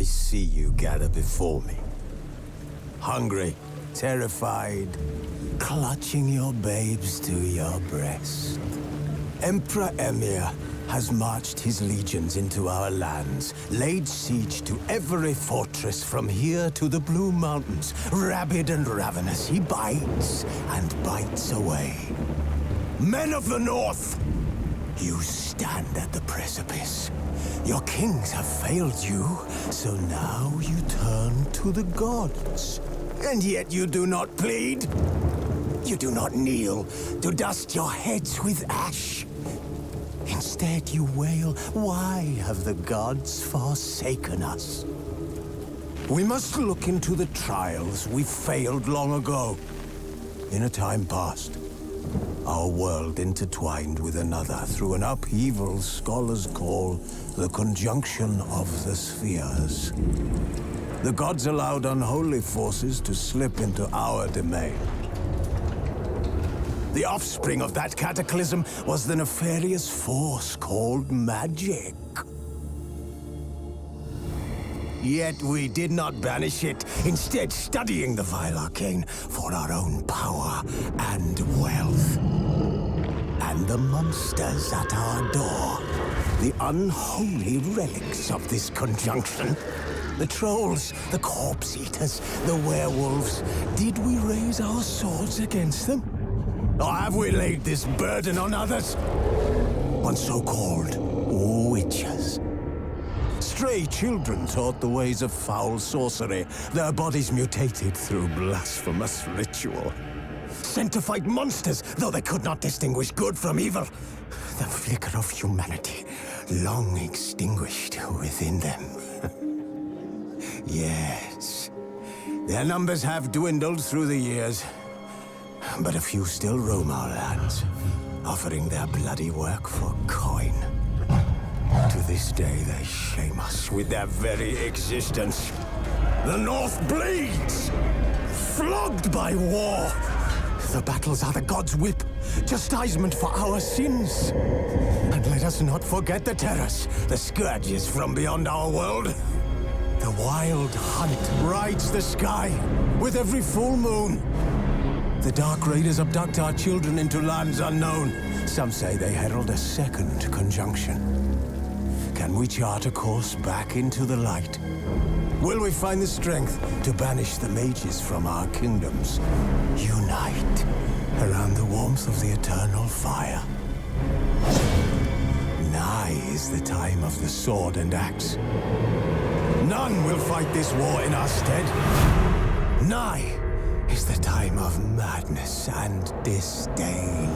see you gather before me. Hungry, terrified, clutching your babes to your breast. Emperor Emir has marched his legions into our lands, laid siege to every fortress from here to the Blue Mountains. Rabid and ravenous, he bites and bites away. Men of the North, you stand at the precipice. Your kings have failed you, so now you turn to the gods. And yet you do not plead. You do not kneel to dust your heads with ash. Instead you wail, why have the gods forsaken us? We must look into the trials we failed long ago. In a time past, our world intertwined with another through an upheaval scholars call the conjunction of the spheres. The gods allowed unholy forces to slip into our domain. The offspring of that cataclysm was the nefarious force called magic. Yet we did not banish it, instead studying the vile arcane for our own power and wealth. And the monsters at our door, the unholy relics of this conjunction. The trolls, the corpse eaters, the werewolves. Did we raise our swords against them? Or have we laid this burden on others? On so-called witches. Stray children taught the ways of foul sorcery, their bodies mutated through blasphemous ritual. Sent to fight monsters, though they could not distinguish good from evil. The flicker of humanity, long extinguished within them. Yes, their numbers have dwindled through the years. But a few still roam our lands, offering their bloody work for coin. To this day, they shame us with their very existence. The North bleeds, flogged by war. The battles are the gods' whip, chastisement for our sins. And let us not forget the terrors, the scourges from beyond our world. The wild hunt rides the sky with every full moon. The Dark Raiders abduct our children into lands unknown. Some say they herald a second conjunction. Can we chart a course back into the light? Will we find the strength to banish the mages from our kingdoms? Unite around the warmth of the eternal fire. Nigh is the time of the sword and axe. None will fight this war in our stead. Nigh is the time of madness and disdain.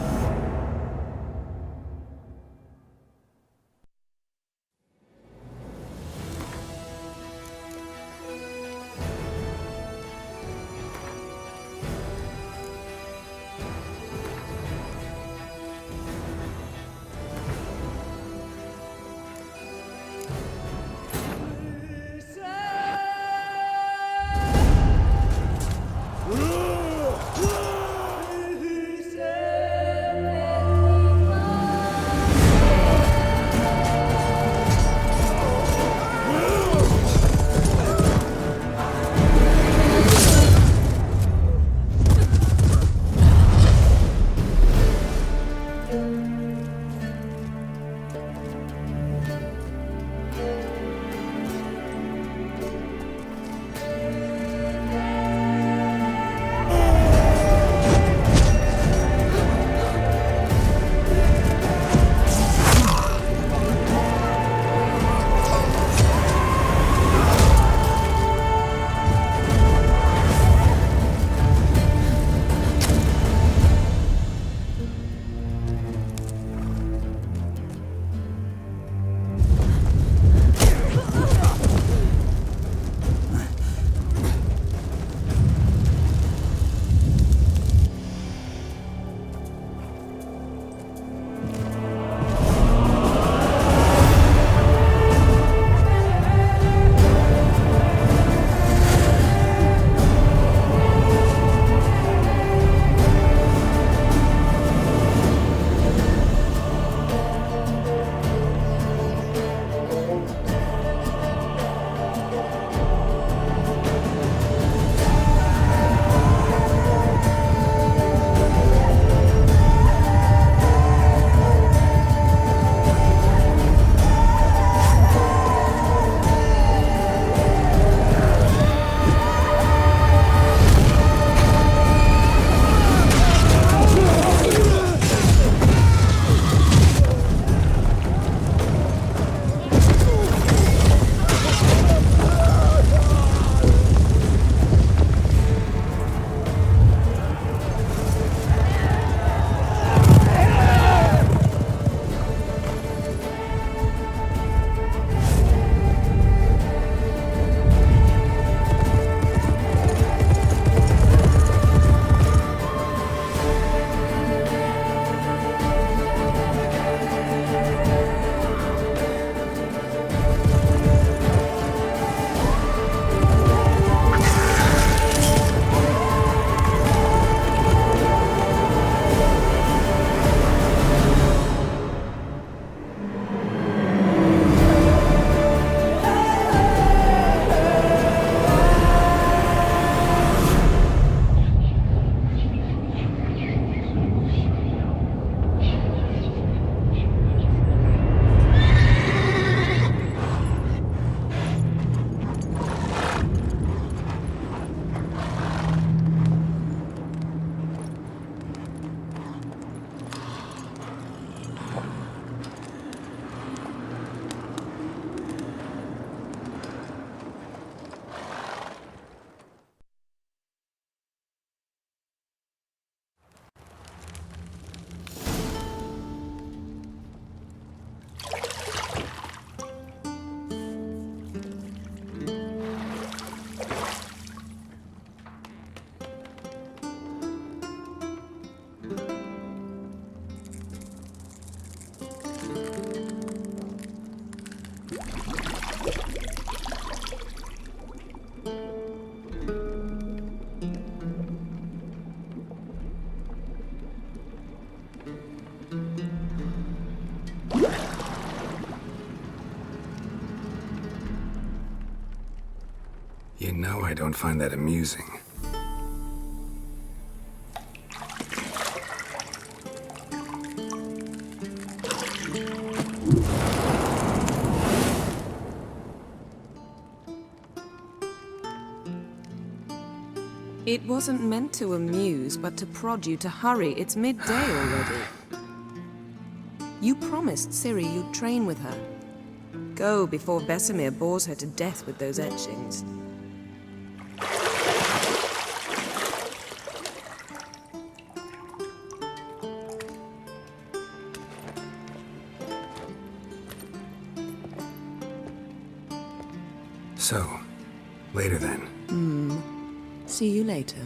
You know I don't find that amusing. It wasn't meant to amuse, but to prod you to hurry. It's midday already. You promised Ciri you'd train with her. Go before Vesemir bores her to death with those etchings. So, later then. See you later.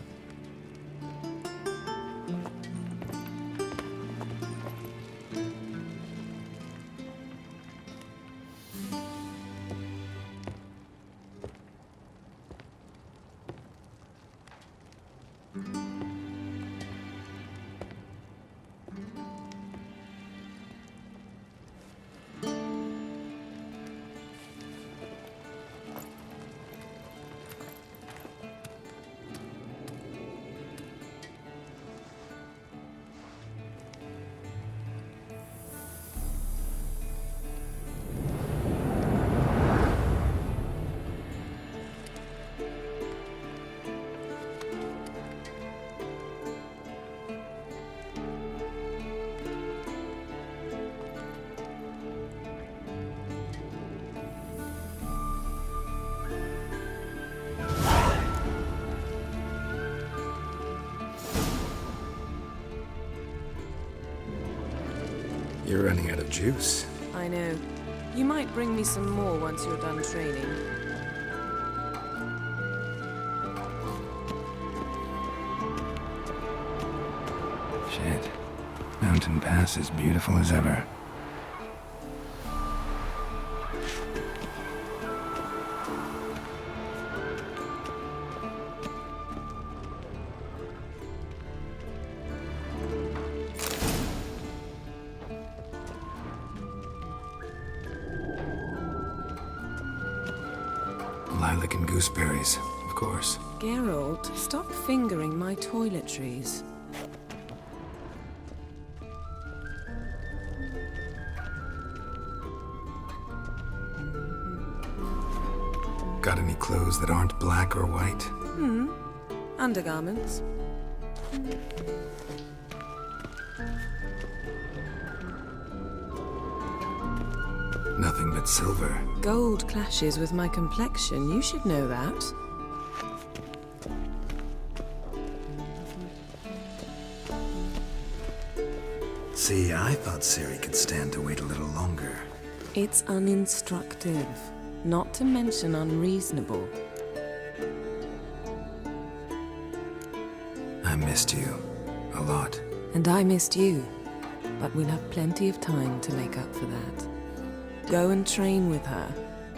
You're running out of juice. I know. You might bring me some more once you're done training. Shit. Mountain Pass is beautiful as ever. Lilac and gooseberries, of course. Geralt, stop fingering my toiletries. Got any clothes that aren't black or white? Undergarments. Nothing but silver. Gold clashes with my complexion. You should know that. See, I thought Ciri could stand to wait a little longer. It's uninstructive, not to mention unreasonable. I missed you. A lot. And I missed you. But we'll have plenty of time to make up for that. Go and train with her,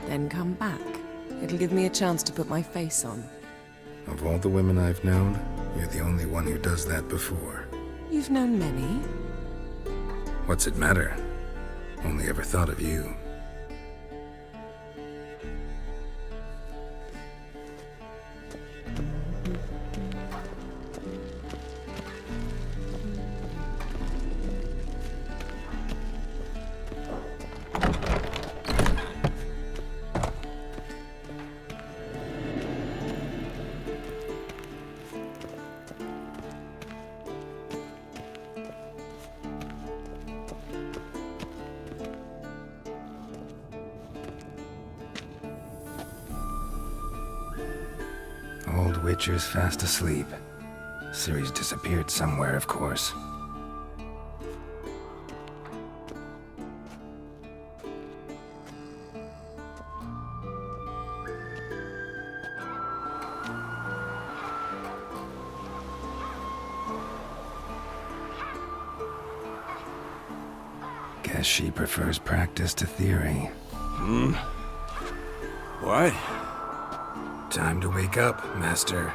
then come back. It'll give me a chance to put my face on. Of all the women I've known, you're the only one who does that before. You've known many. What's it matter? Only ever thought of you. Old Witcher's fast asleep. Ciri's disappeared somewhere, of course. Guess she prefers practice to theory. What? Time to wake up, Master.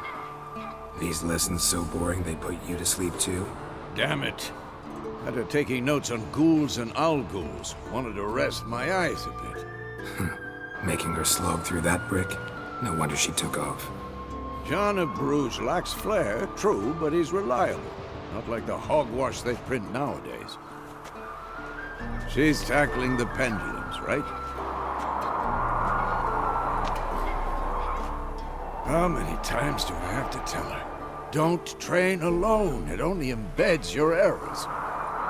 These lessons so boring they put you to sleep too? Damn it. After taking notes on ghouls and owl ghouls, wanted to rest my eyes a bit. Making her slog through that brick? No wonder she took off. John of Bruges lacks flair, true, but he's reliable. Not like the hogwash they print nowadays. She's tackling the pendulums, right? How many times do I have to tell her? Don't train alone. It only embeds your errors.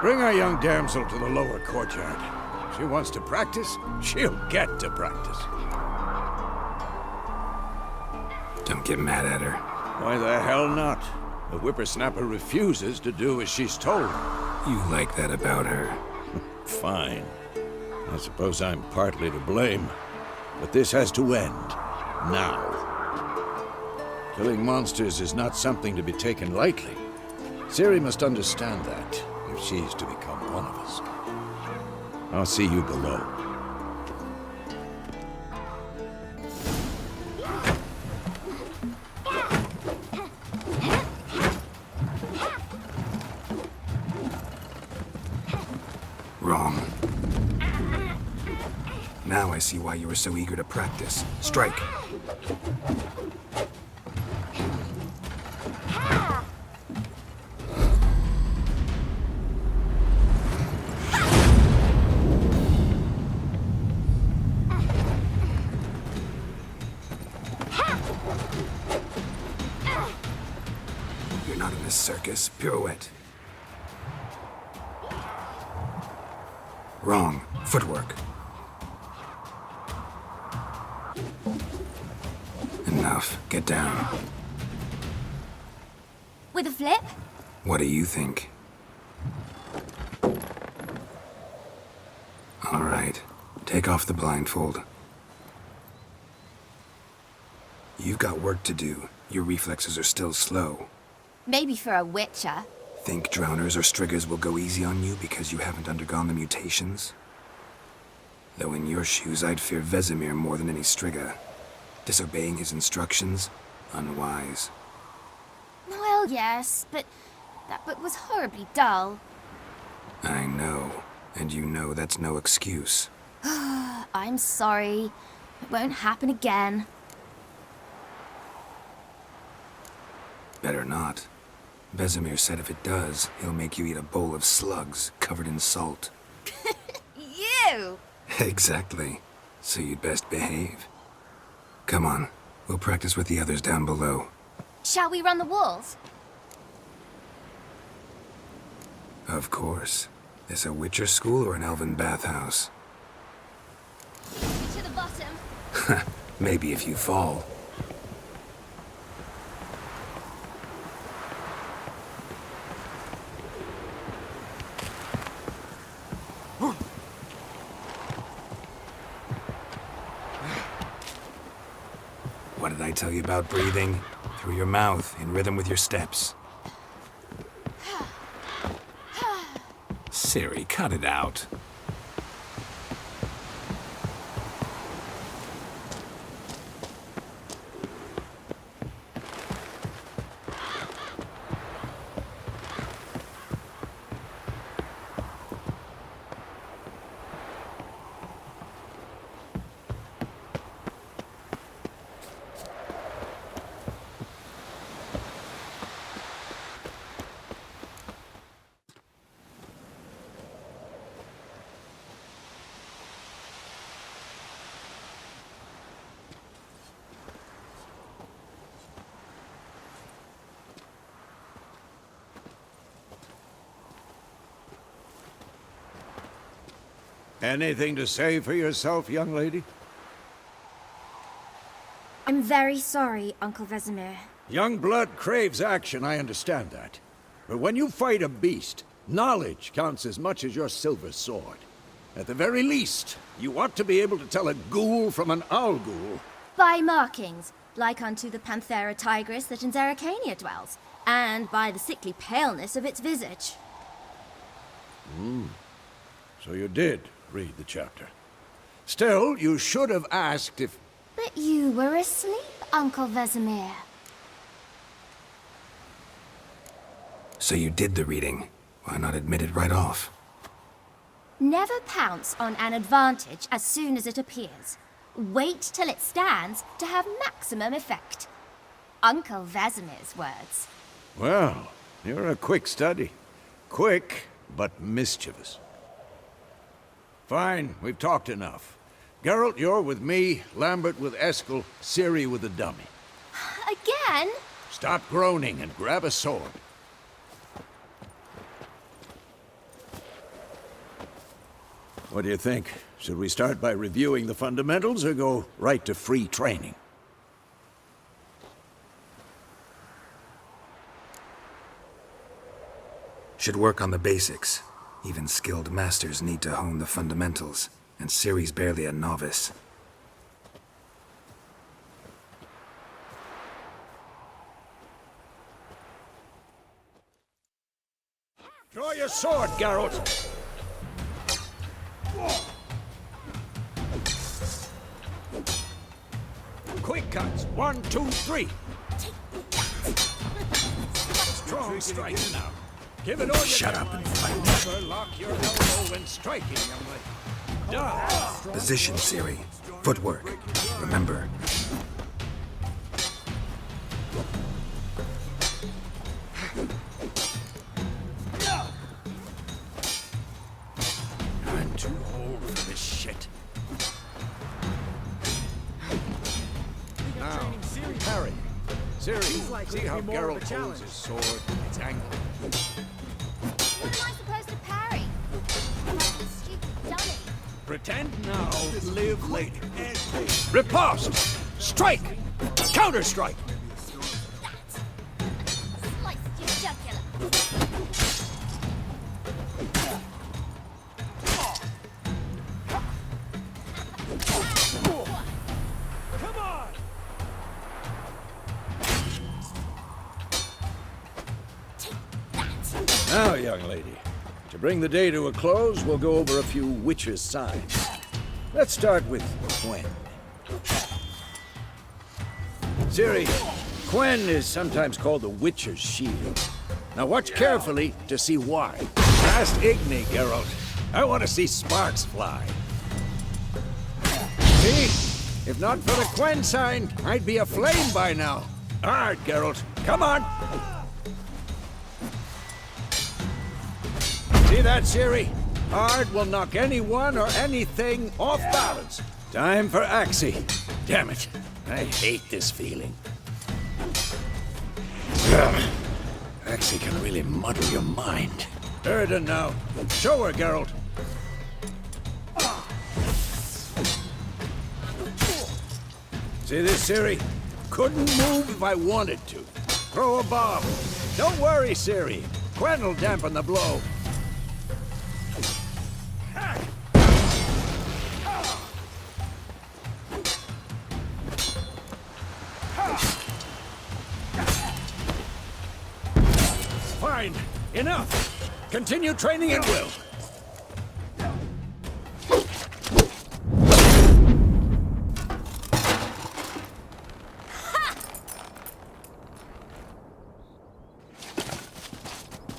Bring our young damsel to the lower courtyard. She wants to practice, she'll get to practice. Don't get mad at her. Why the hell not? The whippersnapper refuses to do as she's told. You like that about her. Fine. I suppose I'm partly to blame. But this has to end. Now. Killing monsters is not something to be taken lightly. Ciri must understand that, if she's to become one of us. I'll see you below. Wrong. Now I see why you were so eager to practice. Strike. You're not in this circus. Pirouette. Wrong. Footwork. Enough. Get down. With a flip? What do you think? All right. Take off the blindfold. You've got work to do. Your reflexes are still slow. Maybe for a witcher. Think drowners or striggers will go easy on you because you haven't undergone the mutations? Though in your shoes, I'd fear Vesemir more than any strigger. Disobeying his instructions? Unwise. Well, yes, but that book was horribly dull. I know. And you know that's no excuse. I'm sorry. It won't happen again. Better not. Vesemir said if it does, he'll make you eat a bowl of slugs covered in salt. You! Exactly. So you'd best behave. Come on. We'll practice with the others down below. Shall we run the walls? Of course. This a Witcher school or an elven bathhouse? To the bottom. Maybe if you fall. What did I tell you about breathing? Through your mouth, in rhythm with your steps. Ciri, cut it out. Anything to say for yourself, young lady? I'm very sorry, Uncle Vesemir. Young blood craves action, I understand that. But when you fight a beast, knowledge counts as much as your silver sword. At the very least, you ought to be able to tell a ghoul from an owl ghoul. By markings, like unto the Panthera tigris that in Zerrikania dwells, and by the sickly paleness of its visage. So you did read the chapter. Still, you should have asked if... But you were asleep, Uncle Vesemir. So you did the reading. Why not admit it right off? Never pounce on an advantage as soon as it appears. Wait till it stands to have maximum effect. Uncle Vesemir's words. Well, you're a quick study. Quick, but mischievous. Fine, we've talked enough. Geralt, you're with me, Lambert with Eskel, Ciri with the dummy. Again? Stop groaning and grab a sword. What do you think? Should we start by reviewing the fundamentals or go right to free training? Should work on the basics. Even skilled masters need to hone the fundamentals, and Ciri's barely a novice. Draw your sword, Geralt! Quick cuts! 1, 2, 3! Strong strike now. Give it all you Shut got. up and fight. Never lock your elbow when striking, young lady. Down. Position, Ciri. Footwork. Remember. I'm too old for this shit. Now, parry. Ciri, see how Geralt holds his sword, its angle. What am I supposed to parry? I'm like a stupid dummy. Pretend now, live later. Riposte! Strike! Counter-strike! Sliced your jugular. Come on! Now, young lady, to bring the day to a close, we'll go over a few witches' signs. Let's start with Quen. Ciri, Quen is sometimes called the Witcher's Shield. Now watch carefully to see why. Cast Igni, Geralt. I want to see sparks fly. See? If not for the Quen sign, I'd be aflame by now. Alright, Geralt, come on! See that, Ciri? Ard will knock anyone or anything off balance. Time for Axii. Damn it. I hate this feeling. Ugh. Axii can really muddle your mind. Erden now. Show her, Geralt. See this, Ciri? Couldn't move if I wanted to. Throw a bomb. Don't worry, Ciri. Quen will dampen the blow. Fine. Enough. Continue training at will.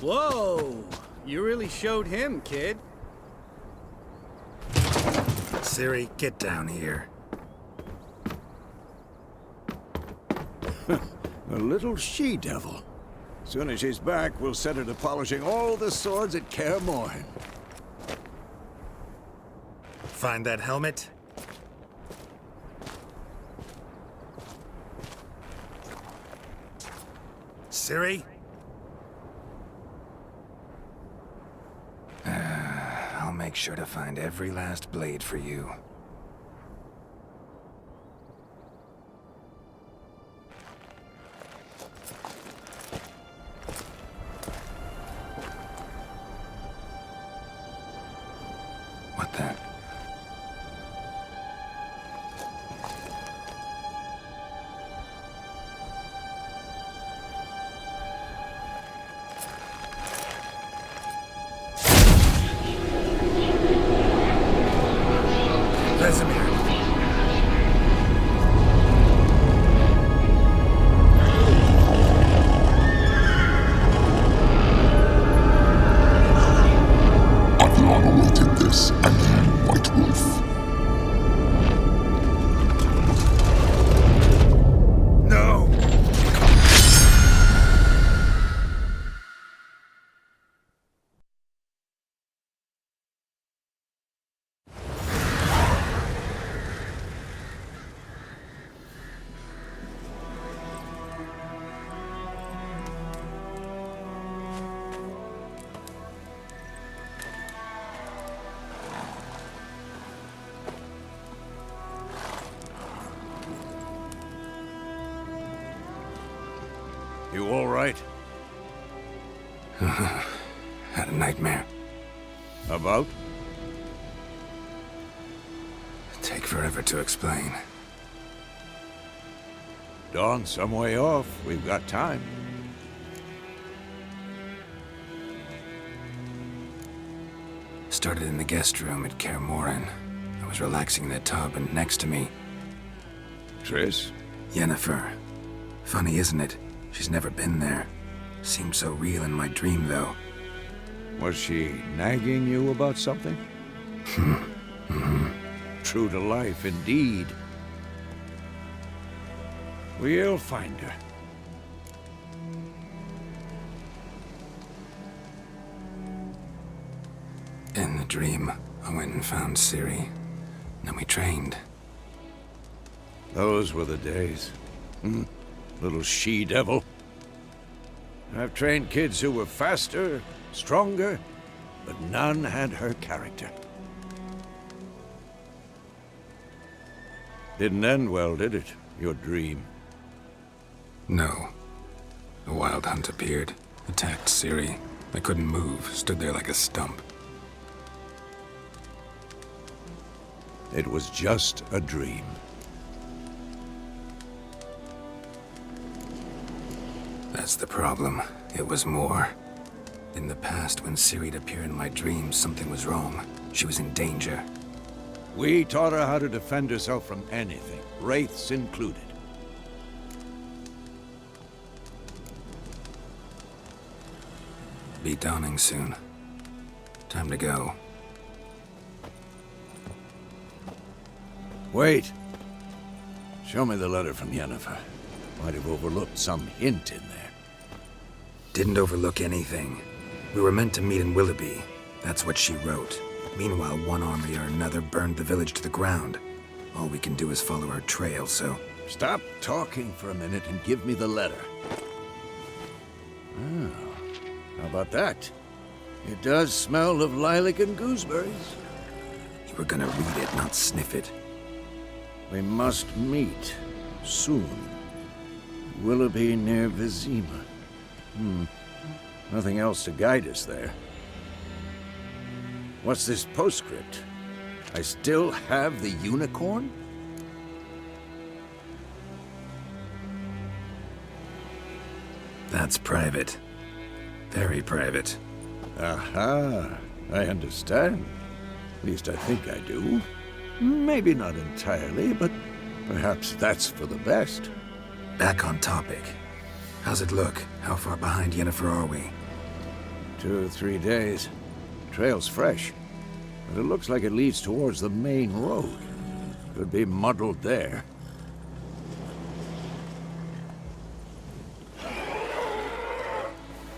Whoa! You really showed him, kid. Ciri, get down here. A little she-devil. Soon as she's back, we'll set her to polishing all the swords at Kaer Morhen. Find that helmet? Ciri? I'll make sure to find every last blade for you. What the? Vesemir! I've long awaited this, and you, White Wolf. right? Had a nightmare. About? Take forever to explain. Dawn's some way off. We've got time. Started in the guest room at Kaer Morhen. I was relaxing in the tub, and next to me, Triss? Yennefer. Funny, isn't it? She's never been there. Seemed so real in my dream, though. Was she nagging you about something? True to life, indeed. We'll find her. In the dream, I went and found Ciri. Then we trained. Those were the days. Little she-devil. I've trained kids who were faster, stronger, but none had her character. Didn't end well, did it? Your dream? No. A wild hunt appeared, attacked Ciri. I couldn't move, stood there like a stump. It was just a dream. That's the problem. It was more. In the past, when Ciri'd appear in my dreams, something was wrong. She was in danger. We taught her how to defend herself from anything, wraiths included. Be dawning soon. Time to go. Wait. Show me the letter from Yennefer. Might have overlooked some hint in there. Didn't overlook anything. We were meant to meet in Willoughby. That's what she wrote. Meanwhile, one army or another burned the village to the ground. All we can do is follow her trail, so... Stop talking for a minute and give me the letter. Oh, how about that? It does smell of lilac and gooseberries. You were gonna read it, not sniff it. We must meet soon. Willoughby near Vizima. Nothing else to guide us there. What's this postscript? I still have the unicorn? That's private. Very private. Aha, I understand. At least I think I do. Maybe not entirely, but perhaps that's for the best. Back on topic. How's it look? How far behind Yennefer are we? 2 or 3 days. Trail's fresh, but it looks like it leads towards the main road. Could be muddled there.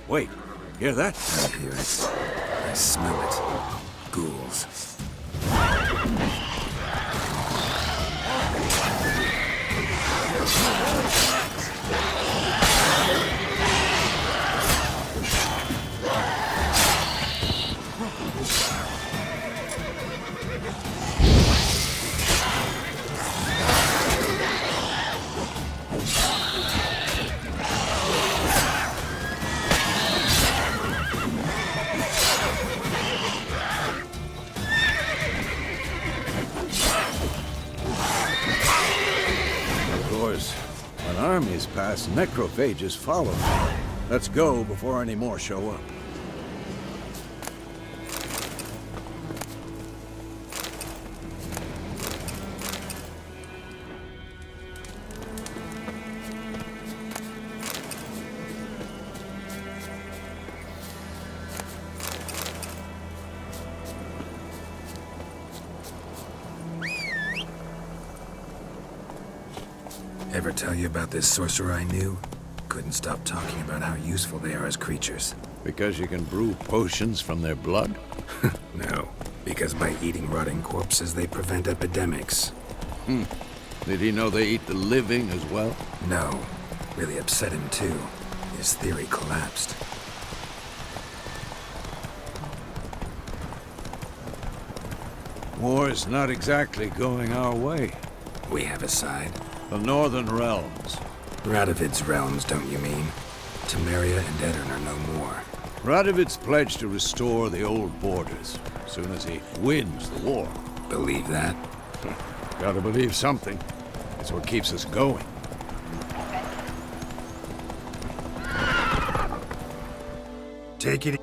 Wait, hear that? I hear it. I smell it. Ghouls. When armies pass, necrophages follow. Let's go before any more show up. Ever tell you about this sorcerer I knew? Couldn't stop talking about how useful they are as creatures. Because you can brew potions from their blood? No, because by eating rotting corpses, they prevent epidemics. Did he know they eat the living as well? No, really upset him too. His theory collapsed. War's not exactly going our way. We have a side. The Northern Realms. Radovid's realms, don't you mean? Temeria and Edirn are no more. Radovid's pledged to restore the old borders as soon as he wins the war. Believe that? Gotta believe something. It's what keeps us going. Take it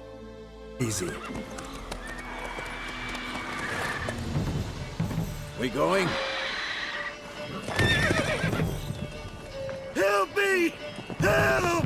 easy. We going? Help me! Help!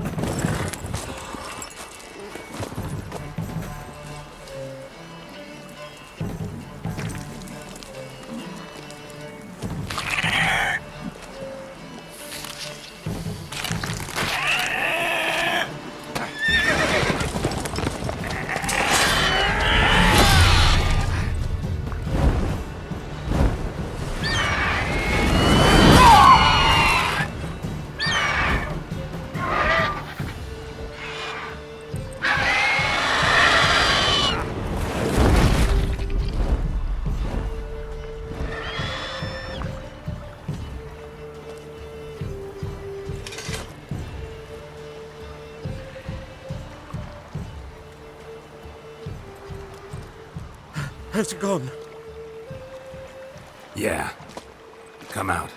Has it gone? Yeah. Come out.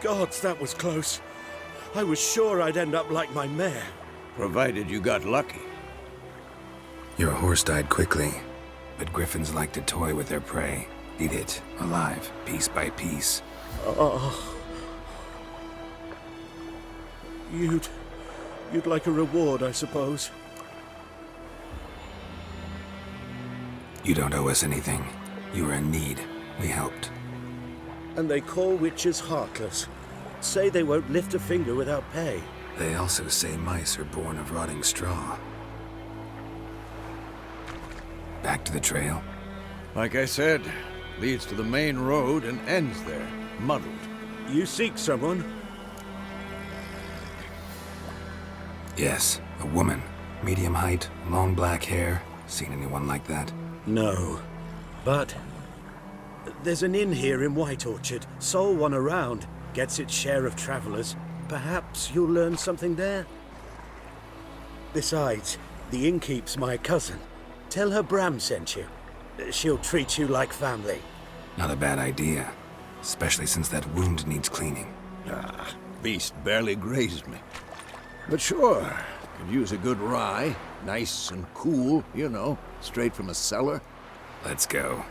Gods, that was close. I was sure I'd end up like my mare. Provided you got lucky. Your horse died quickly, but griffins like to toy with their prey. Eat it, alive, piece by piece. Oh. You'd like a reward, I suppose. You don't owe us anything. You were in need. We helped. And they call witches heartless. Say they won't lift a finger without pay. They also say mice are born of rotting straw. Back to the trail? Like I said, leads to the main road and ends there, muddled. You seek someone? Yes, a woman. Medium height, long black hair. Seen anyone like that? No. But there's an inn here in White Orchard. Sole one around. Gets its share of travelers. Perhaps you'll learn something there? Besides, the innkeep's my cousin. Tell her Bram sent you. She'll treat you like family. Not a bad idea. Especially since that wound needs cleaning. Beast barely grazed me. But sure, could use a good rye. Nice and cool, you know, straight from a cellar. Let's go.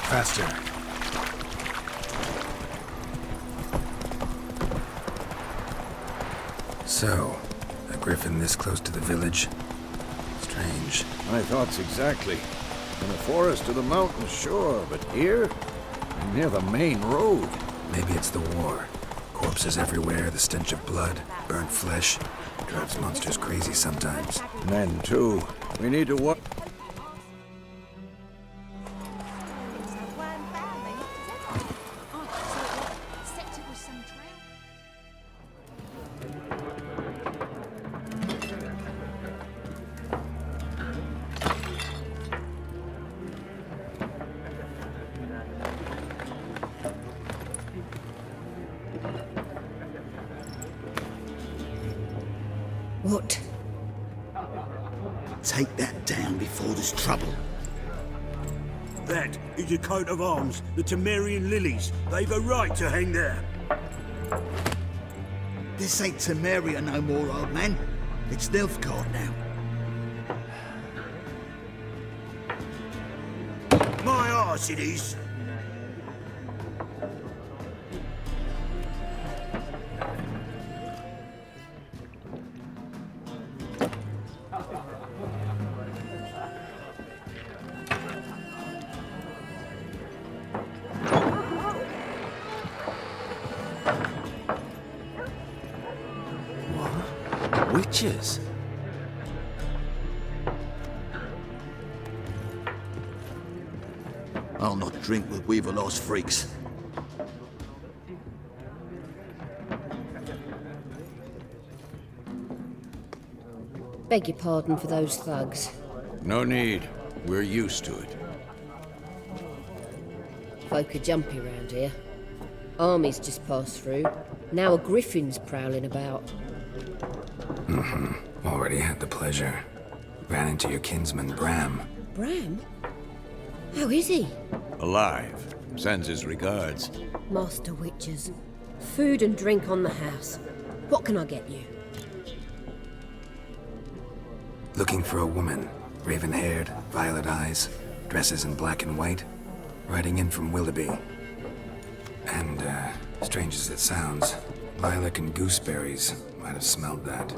Faster. So, a griffin this close to the village? Strange. My thoughts exactly. In the forest or the mountains, sure, but here? Near the main road. Maybe it's the war. Corpses everywhere, the stench of blood, burnt flesh. Drives monsters crazy sometimes. Men, too. We need to walk. What? Take that down before there's trouble. That is a coat of arms, the Temerian lilies. They've a right to hang there. This ain't Temeria no more, old man. It's Nilfgaard now. My arse it is. Witches? I'll not drink with Weaverlost freaks. Beg your pardon for those thugs. No need. We're used to it. Folk are jumpy round here. Armies just passed through. Now a griffin's prowling about. Already had the pleasure. Ran into your kinsman, Bram. Bram? How is he? Alive. Sends his regards. Master Witchers. Food and drink on the house. What can I get you? Looking for a woman. Raven-haired, violet eyes, dresses in black and white. Riding in from Willoughby. And, strange as it sounds, lilac and gooseberries might have smelled that.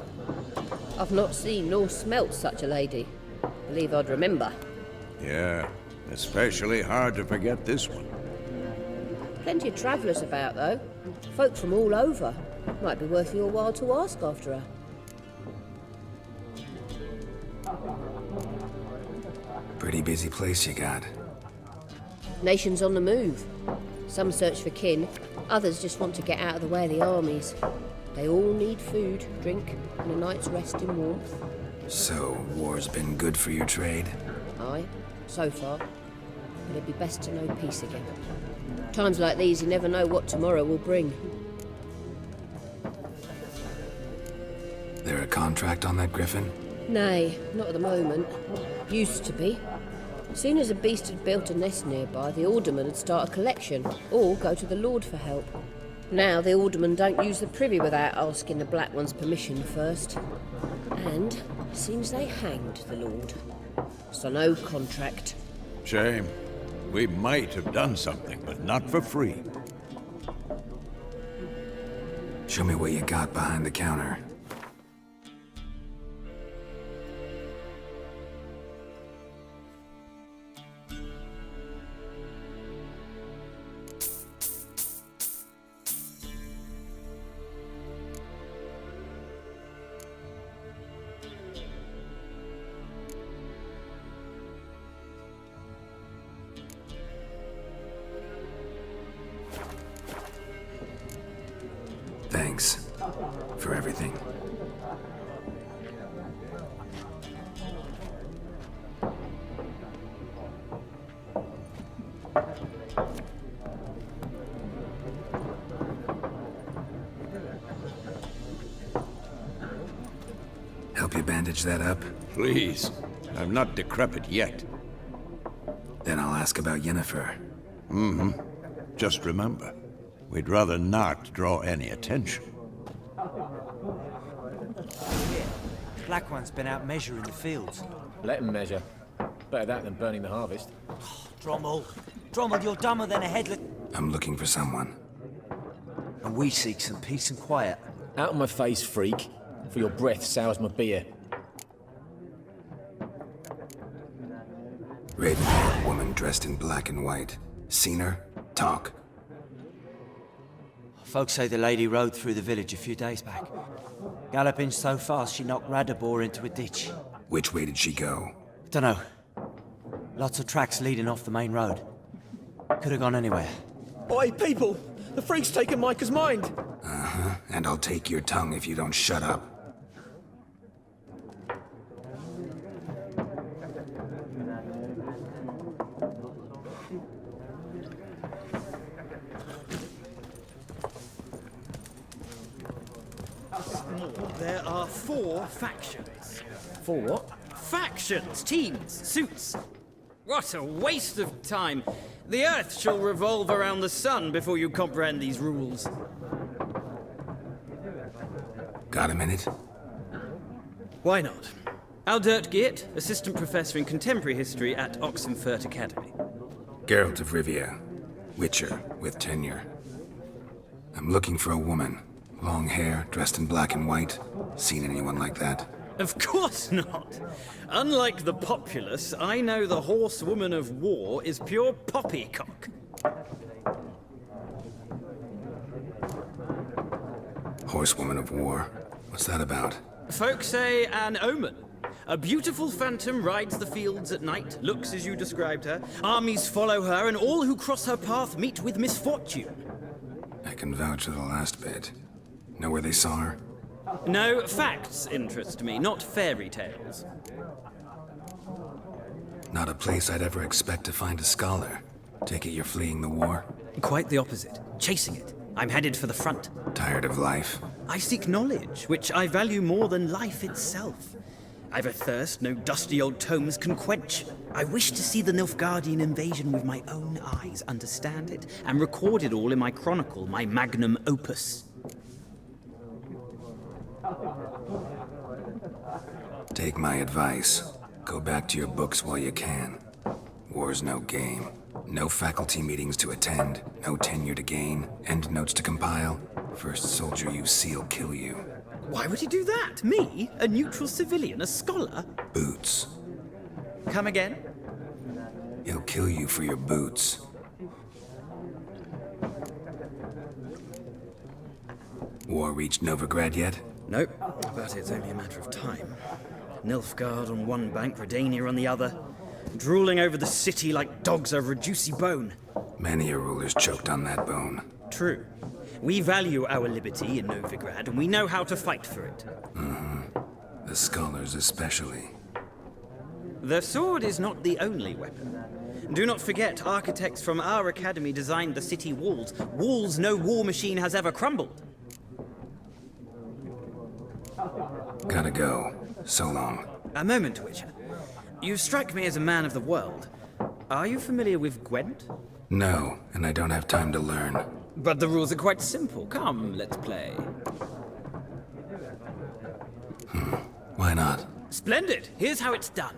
I've not seen nor smelt such a lady. Believe I'd remember. Yeah, especially hard to forget this one. Plenty of travellers about, though. Folk from all over. Might be worth your while to ask after her. Pretty busy place you got. Nations on the move. Some search for kin, others just want to get out of the way of the armies. They all need food, drink, and a night's rest in warmth. So, war's been good for your trade? Aye, so far. But it'd be best to know peace again. Times like these, you never know what tomorrow will bring. There a contract on that griffin? Nay, not at the moment. Used to be. Soon as a beast had built a nest nearby, the alderman would start a collection, or go to the Lord for help. Now the alderman don't use the privy without asking the Black One's permission first. And seems they hanged the Lord. So no contract. Shame. We might have done something, but not for free. Show me what you got behind the counter. Thanks for everything. Help you bandage that up? Please. I'm not decrepit yet. Then I'll ask about Yennefer. Just remember, we'd rather not draw any attention. Black One's been out measuring the fields. Let him measure. Better that than burning the harvest. Drommel, you're dumber than a headless... I'm looking for someone. And we seek some peace and quiet. Out of my face, freak. For your breath sours my beer. Raven-haired woman dressed in black and white. Seen her? Talk. Folks say the lady rode through the village a few days back. Galloping so fast she knocked Radabor into a ditch. Which way did she go? Dunno. Lots of tracks leading off the main road. Could have gone anywhere. Oi, people! The freak's taken Micah's mind! And I'll take your tongue if you don't shut up. There are 4 factions. For what? Factions, teams, suits. What a waste of time. The Earth shall revolve around the sun before you comprehend these rules. Got a minute? Why not? Aldert Geert, Assistant Professor in Contemporary History at Oxenfurt Academy. Geralt of Rivia. Witcher with tenure. I'm looking for a woman. Long hair, dressed in black and white. Seen anyone like that? Of course not. Unlike the populace, I know the horsewoman of war is pure poppycock. Horsewoman of war? What's that about? Folk say an omen. A beautiful phantom rides the fields at night, looks as you described her. Armies follow her, and all who cross her path meet with misfortune. I can vouch for the last bit. Know where they saw her? No, facts interest me, not fairy tales. Not a place I'd ever expect to find a scholar. Take it you're fleeing the war? Quite the opposite. Chasing it. I'm headed for the front. Tired of life? I seek knowledge, which I value more than life itself. I've a thirst no dusty old tomes can quench. I wish to see the Nilfgaardian invasion with my own eyes, understand it, and record it all in my chronicle, my magnum opus. Take my advice. Go back to your books while you can. War's no game. No faculty meetings to attend, no tenure to gain, endnotes to compile. First soldier you see'll kill you. Why would he do that? Me? A neutral civilian? A scholar? Boots. Come again? He'll kill you for your boots. War reached Novigrad yet? Nope, but it's only a matter of time. Nilfgaard on one bank, Redania on the other. Drooling over the city like dogs over a juicy bone. Many a ruler's choked on that bone. True. We value our liberty in Novigrad, and we know how to fight for it. The scholars especially. The sword is not the only weapon. Do not forget, architects from our academy designed the city walls. Walls no war machine has ever crumbled. Gotta go. So long. A moment, Witcher. You strike me as a man of the world. Are you familiar with Gwent? No, and I don't have time to learn. But the rules are quite simple. Come, let's play. Why not? Splendid! Here's how it's done.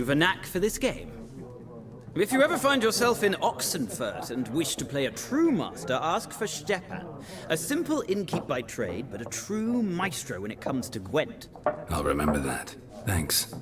You've a knack for this game. If you ever find yourself in Oxenfurt and wish to play a true master, ask for Stepan. A simple innkeep by trade, but a true maestro when it comes to Gwent. I'll remember that. Thanks.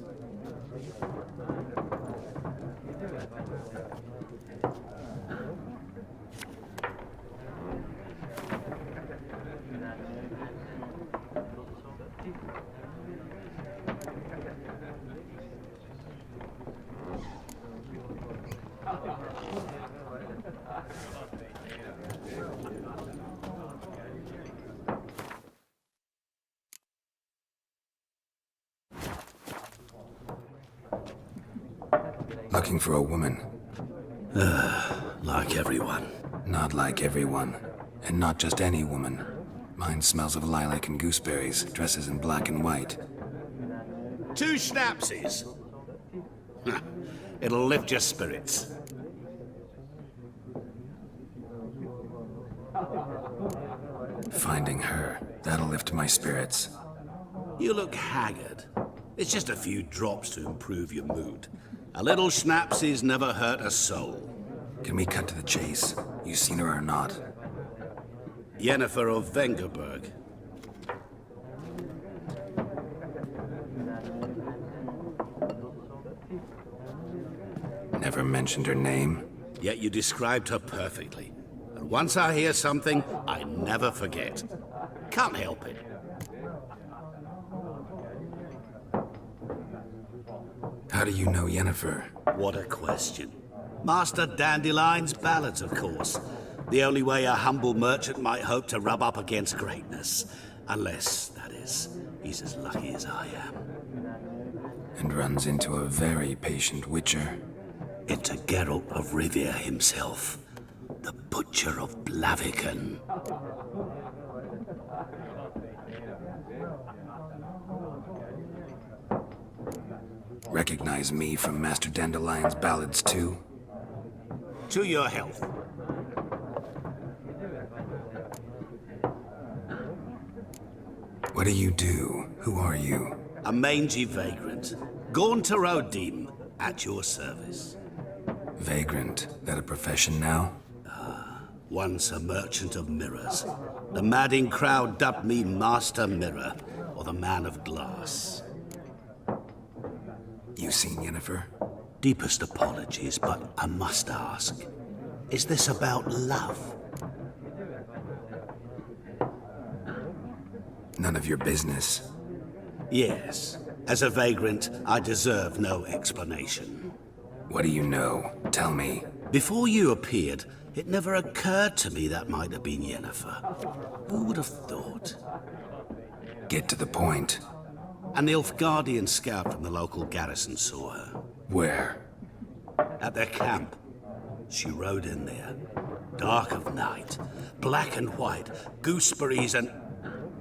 Looking for a woman. Like everyone. Not like everyone. And not just any woman. Mine smells of lilac and gooseberries, dresses in black and white. 2 schnapsies. It'll lift your spirits. Finding her, that'll lift my spirits. You look haggard. It's just a few drops to improve your mood. A little schnapsies never hurt a soul. Can we cut to the chase? You seen her or not? Yennefer of Vengerberg. Never mentioned her name. Yet you described her perfectly. And once I hear something, I never forget. Can't help it. How do you know Yennefer? What a question. Master Dandelion's ballads, of course. The only way a humble merchant might hope to rub up against greatness. Unless, that is, he's as lucky as I am. And runs into a very patient witcher. Into Geralt of Rivia himself. The Butcher of Blaviken. Recognize me from Master Dandelion's ballads too? To your health. What do you do? Who are you? A mangy vagrant. Gaunter O'Dim, at your service. Vagrant? That a profession now? Once a merchant of mirrors. The madding crowd dubbed me Master Mirror, or the Man of Glass. You seen Yennefer? Deepest apologies, but I must ask. Is this about love? None of your business. Yes. As a vagrant, I deserve no explanation. What do you know? Tell me. Before you appeared, it never occurred to me that might have been Yennefer. Who would have thought? Get to the point. An Nilfgaardian scout from the local garrison saw her. Where? At their camp. She rode in there. Dark of night. Black and white. Gooseberries and...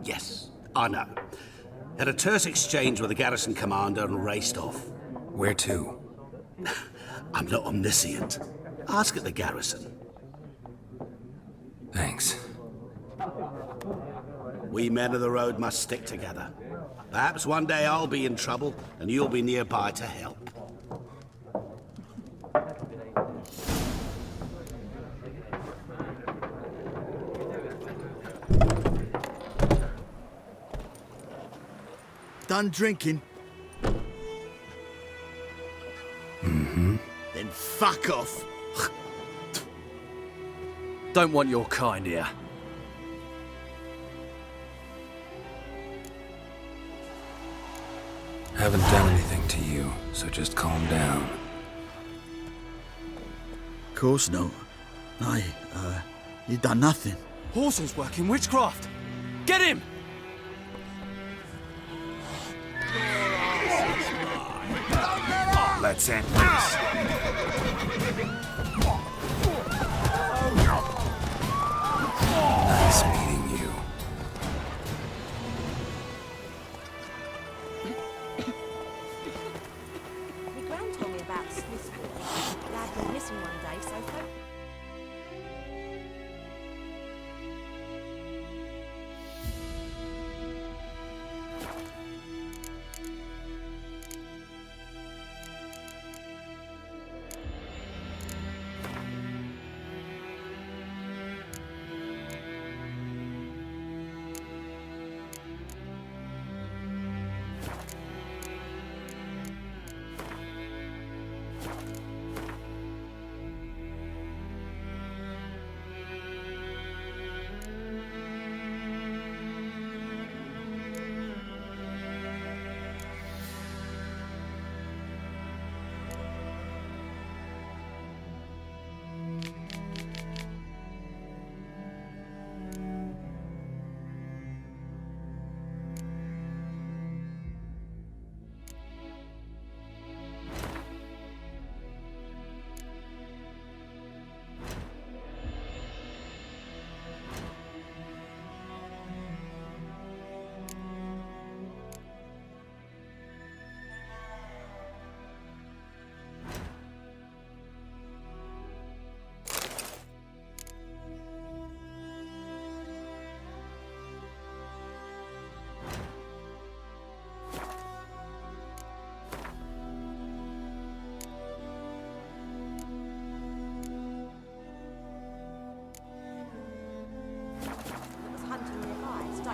Yes, I know. Had a terse exchange with the garrison commander and raced off. Where to? I'm not omniscient. Ask at the garrison. Thanks. We men of the road must stick together. Perhaps one day I'll be in trouble and you'll be nearby to help. Done drinking? Mm-hmm. Then fuck off. Don't want your kind here. Haven't done anything to you, so just calm down. Course no. You done nothing. Horson's working witchcraft. Get him! Let's end this. Nice meeting you. My gran told me about Swiss boy. Lad went missing one day, so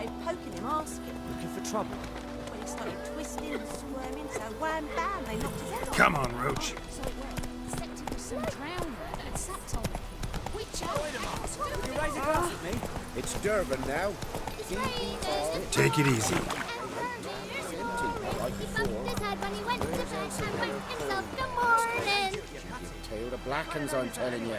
way of poking him, asking. Looking for trouble? When he started twisting and squirming, so wham bam, they knocked his head off. Come on, Roach. So it went. Except it was some drowner and sapped on him. Which You raise a glass with me? It's Durban now. Take it easy. He bumped his head when he went to bed and went himself in the morning. Tale the Blackens, I'm telling you.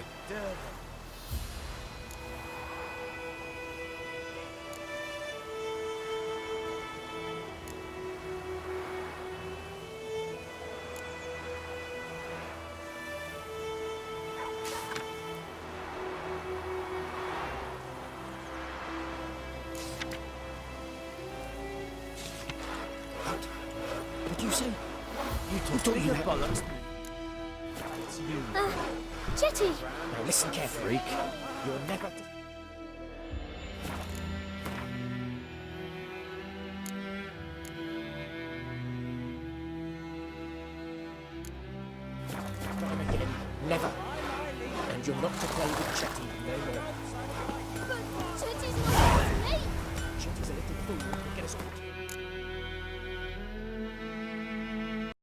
What did you say? You talked to me bollocks. Jetty! Now listen carefully. You're never... Not again. Never. And you're not to play with Chetty no more.